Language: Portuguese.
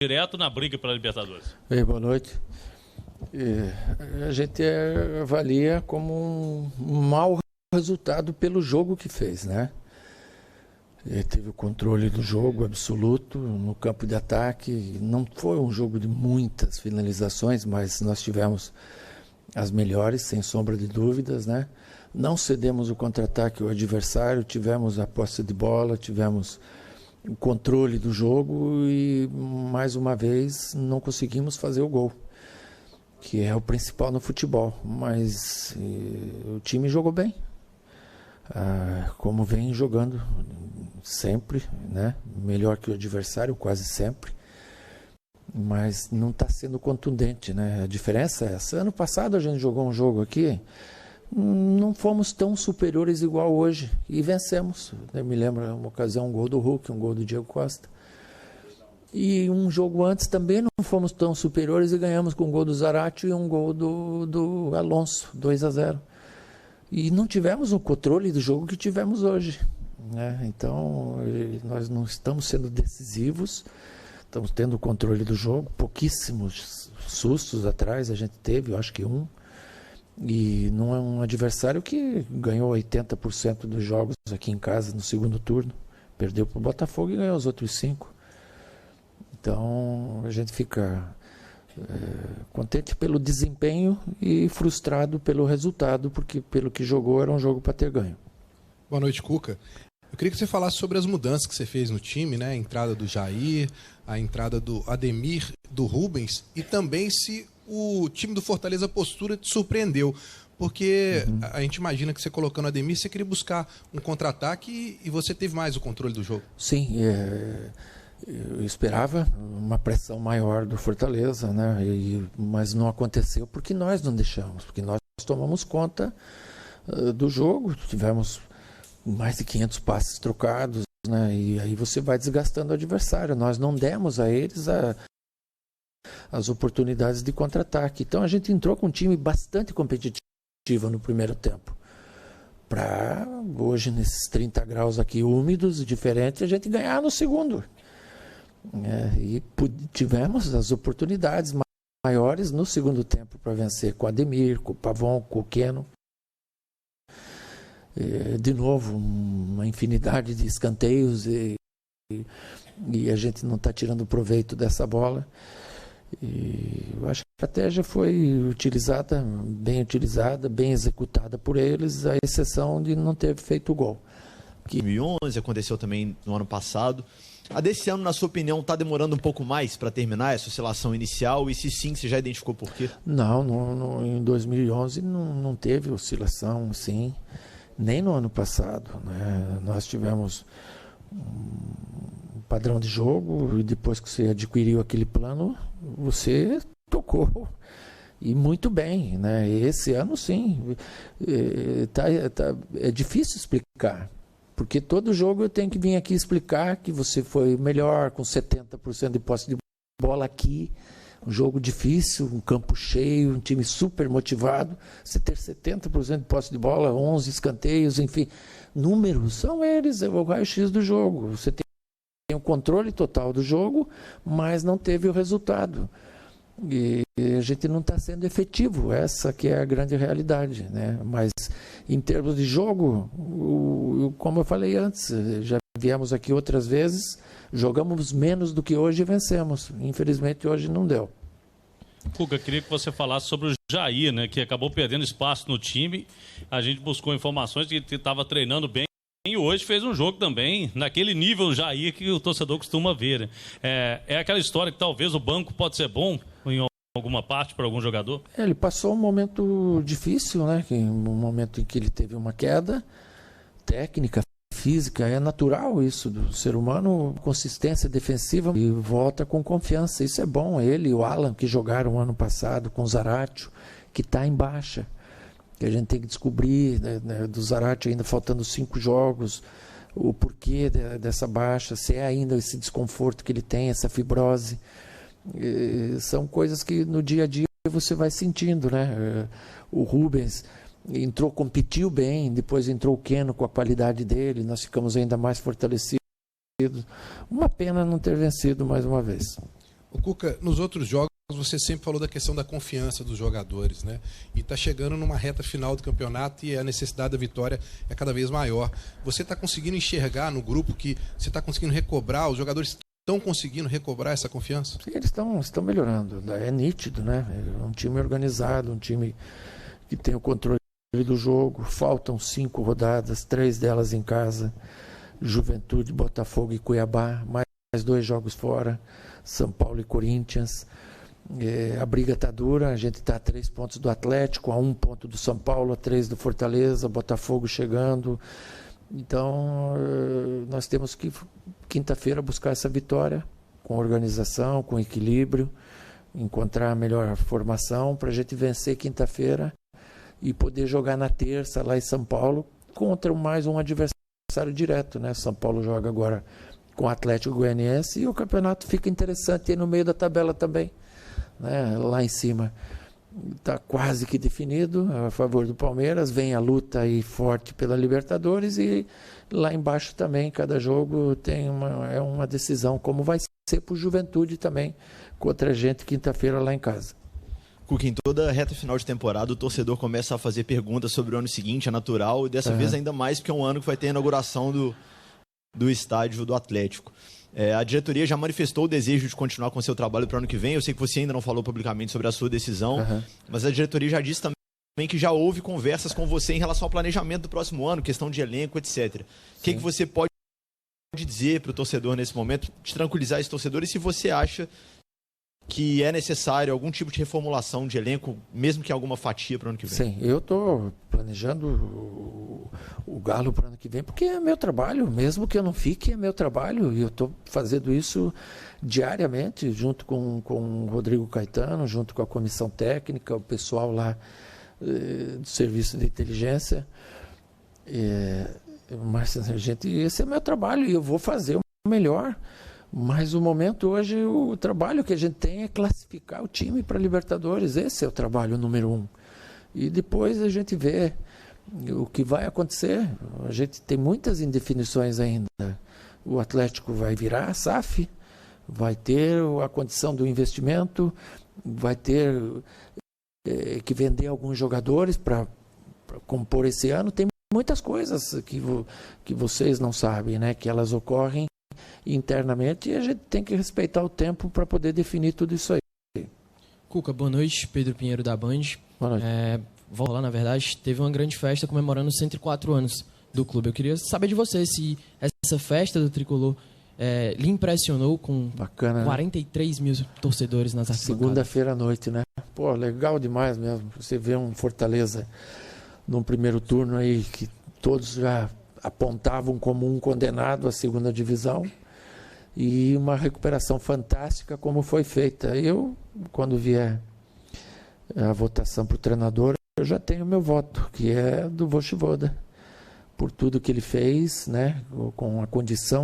direto na briga para a Libertadores. Ei, boa noite. A gente avalia como um mau resultado pelo jogo que fez, né? Teve o controle do jogo absoluto no campo de ataque. Não foi um jogo de muitas finalizações, mas nós tivemos as melhores, sem sombra de dúvidas, né? Não cedemos o contra-ataque ao adversário, tivemos a posse de bola, tivemos o controle do jogo e, mais uma vez, não conseguimos fazer o gol, que é o principal no futebol. Mas o time jogou bem, como vem jogando sempre, né? Melhor que o adversário, quase sempre. Mas não está sendo contundente, né? A diferença é essa. Ano passado a gente jogou um jogo aqui, não fomos tão superiores igual hoje e vencemos. Eu me lembro uma ocasião, um gol do Hulk, um gol do Diego Costa. E um jogo antes também não fomos tão superiores e ganhamos com um gol do Zarate e um gol do Alonso, 2-0. E não tivemos o controle do jogo que tivemos hoje, né? Então nós não estamos sendo decisivos, estamos tendo o controle do jogo. Pouquíssimos sustos atrás a gente teve, eu acho que um. E não é um adversário que ganhou 80% dos jogos aqui em casa no segundo turno. Perdeu para o Botafogo e ganhou os outros 5. Então a gente fica contente pelo desempenho e frustrado pelo resultado, porque pelo que jogou era um jogo para ter ganho. Boa noite, Cuca. Eu queria que você falasse sobre as mudanças que você fez no time, né? A entrada do Jair, a entrada do Ademir, do Rubens, e também se o time do Fortaleza, a postura te surpreendeu. Porque a gente imagina que você colocando o Ademir, você queria buscar um contra-ataque e você teve mais o controle do jogo. Sim, eu esperava uma pressão maior do Fortaleza, né? Mas não aconteceu porque nós não deixamos, porque nós tomamos conta do jogo, tivemos mais de 500 passes trocados, né? E aí você vai desgastando o adversário. Nós não demos a eles as oportunidades de contra-ataque. Então a gente entrou com um time bastante competitivo no primeiro tempo. Para hoje, nesses 30 graus aqui úmidos e diferentes, a gente ganhar no segundo. E tivemos as oportunidades maiores no segundo tempo para vencer com o Ademir, com o Pavon, com o Keno. De novo, uma infinidade de escanteios e a gente não está tirando proveito dessa bola. E eu acho que a estratégia foi bem utilizada, bem executada por eles, à exceção de não ter feito o gol. 2011, aconteceu também no ano passado. A desse ano, na sua opinião, está demorando um pouco mais para terminar essa oscilação inicial? E se sim, você já identificou por quê? Não, em 2011 não teve oscilação, sim, nem no ano passado, né? Nós tivemos um padrão de jogo e depois que você adquiriu aquele plano, você tocou e muito bem, né? Esse ano sim, é difícil explicar, porque todo jogo eu tenho que vir aqui explicar que você foi melhor com 70% de posse de bola aqui, um jogo difícil, um campo cheio, um time super motivado, você ter 70% de posse de bola, 11 escanteios, enfim, números são eles, é o raio-x do jogo. Você tem o controle total do jogo, mas não teve o resultado. E a gente não está sendo efetivo, essa que é a grande realidade, né? Mas em termos de jogo, como eu falei antes, já viemos aqui outras vezes, jogamos menos do que hoje e vencemos. Infelizmente hoje não deu. Cuca, queria que você falasse sobre o Jair, né, que acabou perdendo espaço no time. A gente buscou informações de que estava treinando bem e hoje fez um jogo também naquele nível Jair que o torcedor costuma ver, né? É aquela história que talvez o banco pode ser bom em alguma parte para algum jogador? Ele passou um momento difícil, né? Um momento em que ele teve uma queda técnica, física, é natural isso do ser humano, consistência defensiva e volta com confiança, isso é bom. Ele e o Alan, que jogaram ano passado com o Zaratio, que está em baixa, que a gente tem que descobrir, né, do Zaratio ainda faltando 5 jogos, o porquê dessa baixa, se é ainda esse desconforto que ele tem, essa fibrose. São coisas que no dia a dia você vai sentindo, né? O Rubens entrou, competiu bem, depois entrou o Keno com a qualidade dele, nós ficamos ainda mais fortalecidos. Uma pena não ter vencido mais uma vez. O Cuca, nos outros jogos você sempre falou da questão da confiança dos jogadores, né? E está chegando numa reta final do campeonato e a necessidade da vitória é cada vez maior. Você está conseguindo enxergar no grupo que você está conseguindo recobrar, os jogadores estão conseguindo recobrar essa confiança? Sim, eles estão melhorando, é nítido, né? É um time organizado, um time que tem o controle do jogo. Faltam 5 rodadas, 3 delas em casa. Juventude, Botafogo e Cuiabá, mais 2 jogos fora, São Paulo e Corinthians. A briga está dura, a gente está a 3 pontos do Atlético, a 1 ponto do São Paulo, a 3 do Fortaleza, Botafogo chegando. Então, nós temos que, quinta-feira, buscar essa vitória com organização, com equilíbrio, encontrar a melhor formação para a gente vencer quinta-feira e poder jogar na terça lá em São Paulo contra mais um adversário direto, né? São Paulo joga agora com o Atlético Goianiense e o campeonato fica interessante aí no meio da tabela também, né? Lá em cima está quase que definido a favor do Palmeiras, vem a luta aí forte pela Libertadores e lá embaixo também cada jogo tem uma decisão, como vai ser para o Juventude também contra a gente quinta-feira lá em casa. Cuca, em toda a reta final de temporada, o torcedor começa a fazer perguntas sobre o ano seguinte, é natural, e dessa vez ainda mais porque é um ano que vai ter a inauguração do estádio do Atlético. A diretoria já manifestou o desejo de continuar com o seu trabalho para o ano que vem. Eu sei que você ainda não falou publicamente sobre a sua decisão, mas a diretoria já disse também que já houve conversas com você em relação ao planejamento do próximo ano, questão de elenco, etc. O que você pode dizer para o torcedor nesse momento, de tranquilizar esse torcedor, e se você acha que é necessário algum tipo de reformulação de elenco, mesmo que alguma fatia para o ano que vem? Sim, eu estou planejando o Galo para o ano que vem, porque é meu trabalho, mesmo que eu não fique, é meu trabalho, e eu estou fazendo isso diariamente, junto com o Rodrigo Caetano, junto com a comissão técnica, o pessoal lá do serviço de inteligência. Mas, gente, esse é meu trabalho e eu vou fazer o melhor. Mas o momento hoje, o trabalho que a gente tem é classificar o time para a Libertadores. Esse é o trabalho número 1. E depois a gente vê o que vai acontecer. A gente tem muitas indefinições ainda. O Atlético vai virar a SAF, vai ter a condição do investimento, vai ter que vender alguns jogadores para compor esse ano. Tem muitas coisas que vocês não sabem, né? Que elas ocorrem internamente e a gente tem que respeitar o tempo para poder definir tudo isso aí. Cuca, boa noite. Pedro Pinheiro da Band. Boa noite. Vou lá, na verdade, teve uma grande festa comemorando os 104 anos do clube. Eu queria saber de você se essa festa do Tricolor lhe impressionou com bacana, 43 mil torcedores nas arquibancadas. Segunda-feira à noite, né? Pô, legal demais mesmo. Você vê um Fortaleza num primeiro turno aí que todos já apontavam como um condenado à segunda divisão e uma recuperação fantástica como foi feita. Eu, quando vier a votação para o treinador, eu já tenho meu voto, que é do Vojvoda, por tudo que ele fez, né, com a condição